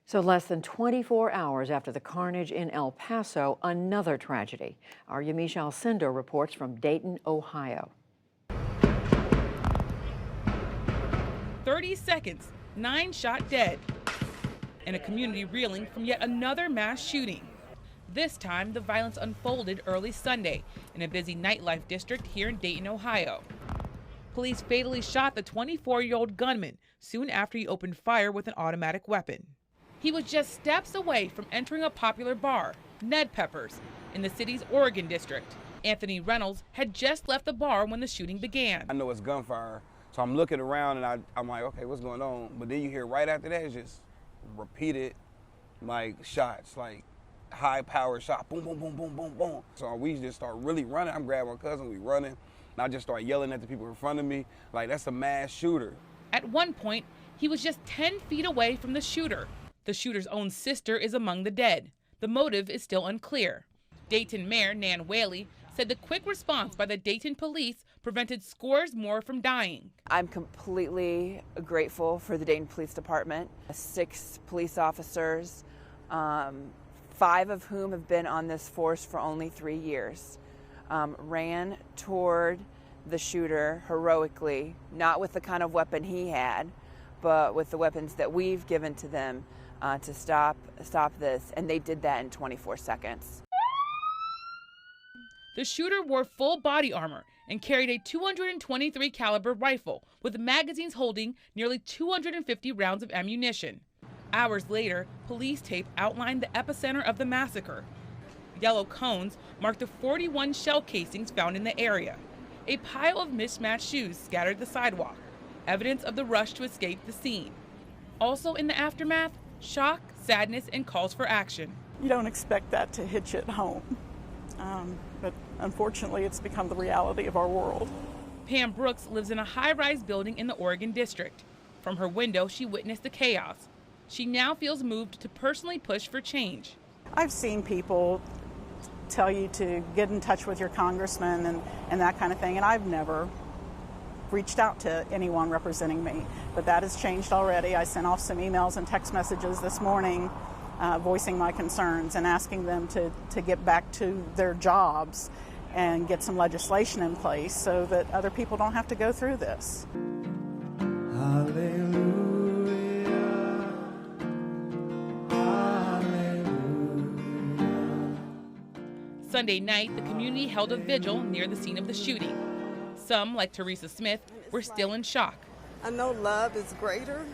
So less than 24 hours after the carnage in El Paso, another tragedy. Our Yamiche Alcindor reports from Dayton, Ohio. 30 seconds, 9 shot dead, and a community reeling from yet another mass shooting. This time, the violence unfolded early Sunday in a busy nightlife district here in Dayton, Ohio. Police fatally shot the 24-year-old gunman soon after he opened fire with an automatic weapon. He was just steps away from entering a popular bar, Ned Pepper's, in the city's Oregon district. Anthony Reynolds had just left the bar when the shooting began. I know it's gunfire, so I'm looking around and I'm like, okay, what's going on? But then you hear right after that, it's just repeated like shots, like high power shot, boom, boom, boom, boom, boom, boom. So we just start really running. I'm grabbing my cousin, we running, and I just start yelling at the people in front of me, like that's a mass shooter. At one point, he was just 10 feet away from the shooter. The shooter's own sister is among the dead. The motive is still unclear. Dayton Mayor Nan Whaley said the quick response by the Dayton police prevented scores more from dying. I'm completely grateful for the Dayton Police Department. 6 police officers, 5 of whom have been on this force for only 3 years, ran toward the shooter heroically, not with the kind of weapon he had, but with the weapons that we've given to them to stop this, and they did that in 24 seconds. The shooter wore full body armor and carried a .223 caliber rifle with magazines holding nearly 250 rounds of ammunition. Hours later, police tape outlined the epicenter of the massacre. Yellow cones marked the 41 shell casings found in the area. A pile of mismatched shoes scattered the sidewalk, evidence of the rush to escape the scene. Also in the aftermath, shock, sadness, and calls for action. You don't expect that to hit you at home, but unfortunately it's become the reality of our world. Pam Brooks lives in a high-rise building in the Oregon district. From her window, she witnessed the chaos. She now feels moved to personally push for change. I've seen people tell you to get in touch with your congressman and that kind of thing, and I've never reached out to anyone representing me, but that has changed already. I sent off some emails and text messages this morning voicing my concerns and asking them to get back to their jobs and get some legislation in place so that other people don't have to go through this. Hallelujah. Sunday night, the community held a vigil near the scene of the shooting. Some, like Teresa Smith, were still in shock. I know love is greater.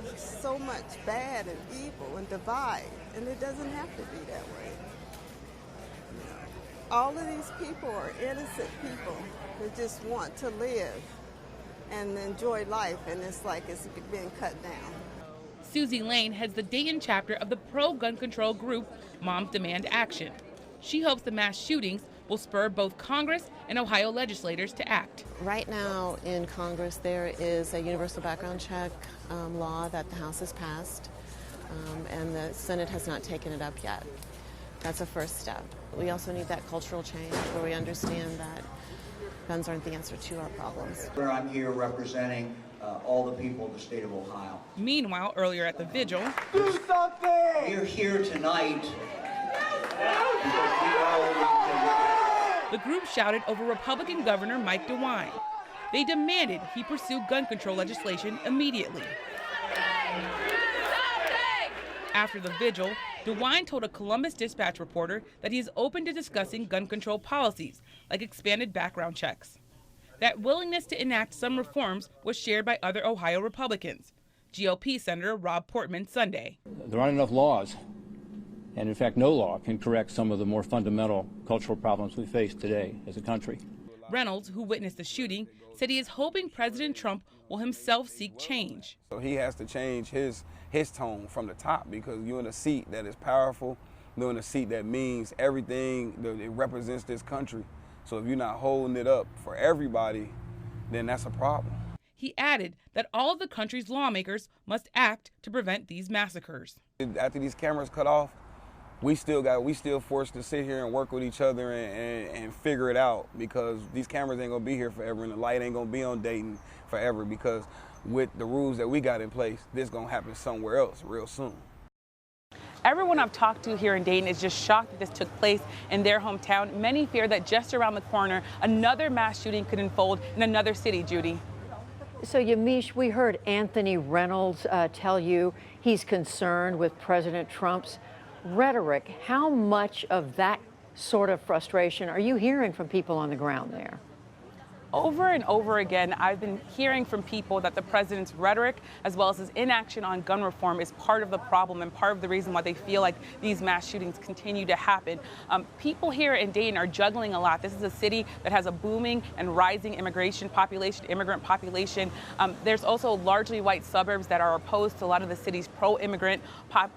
There's so much bad and evil and divide, and it doesn't have to be that way. All of these people are innocent people who just want to live and enjoy life, and it's like it's being cut down. Susie Lane heads the Dayton chapter of the pro-gun control group Moms Demand Action. She hopes the mass shootings will spur both Congress and Ohio legislators to act. Right now in Congress there is a universal background check law that the House has passed, and the Senate has not taken it up yet. That's a first step. We also need that cultural change where we understand that guns aren't the answer to our problems. I'm here representing all the people of the state of Ohio. Meanwhile, earlier at the vigil, do something! We're here tonight. The group shouted over Republican Governor Mike DeWine. They demanded he pursue gun control legislation immediately. After the vigil, DeWine told a Columbus Dispatch reporter that he is open to discussing gun control policies, like expanded background checks. That willingness to enact some reforms was shared by other Ohio Republicans. GOP Senator Rob Portman Sunday. There aren't enough laws. And in fact, no law can correct some of the more fundamental cultural problems we face today as a country. Reynolds, who witnessed the shooting, said he is hoping President Trump will himself seek change. So he has to change his tone from the top, because you're in a seat that is powerful, you're in a seat that means everything, it represents this country. So if you're not holding it up for everybody, then that's a problem. He added that all of the country's lawmakers must act to prevent these massacres. After these cameras cut off, we still forced to sit here and work with each other and figure it out, because these cameras ain't gonna be here forever and the light ain't gonna be on Dayton forever, because with the rules that we got in place, this gonna happen somewhere else real soon. Everyone I've talked to here in Dayton is just shocked that this took place in their hometown. Many fear that just around the corner, another mass shooting could unfold in another city, Judy. So, Yamiche, we heard Anthony Reynolds tell you he's concerned with President Trump's rhetoric. How much of that sort of frustration are you hearing from people on the ground there? Over and over again, I've been hearing from people that the president's rhetoric, as well as his inaction on gun reform, is part of the problem and part of the reason why they feel like these mass shootings continue to happen. People here in Dayton are juggling a lot. This is a city that has a booming and rising immigrant population. There's also largely white suburbs that are opposed to a lot of the city's pro-immigrant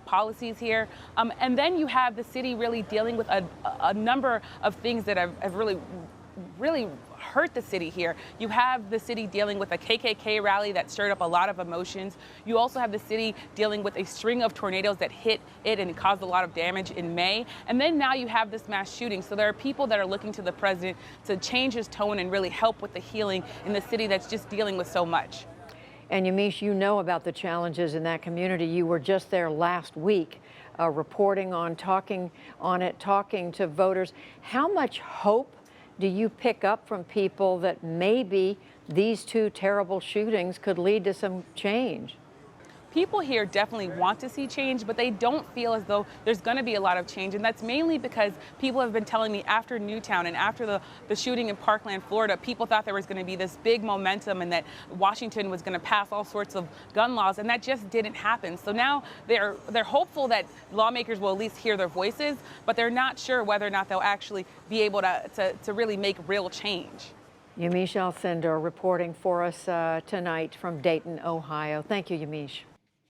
policies here. And then you have the city really dealing with a number of things that have really hurt the city here. You have the city dealing with a KKK rally that stirred up a lot of emotions. You also have the city dealing with a string of tornadoes that hit it and caused a lot of damage in May. And then now you have this mass shooting. So there are people that are looking to the president to change his tone and really help with the healing in the city that's just dealing with so much. And Yamiche, you know about the challenges in that community. You were just there last week reporting on, talking to voters. How much hope do you pick up from people that maybe these two terrible shootings could lead to some change? People here definitely want to see change, but they don't feel as though there's going to be a lot of change. And that's mainly because people have been telling me after Newtown and after the shooting in Parkland, Florida, people thought there was going to be this big momentum and that Washington was going to pass all sorts of gun laws, and that just didn't happen. So now they're hopeful that lawmakers will at least hear their voices, but they're not sure whether or not they'll actually be able to really make real change. Yamiche Alcindor reporting for us tonight from Dayton, Ohio. Thank you, Yamiche.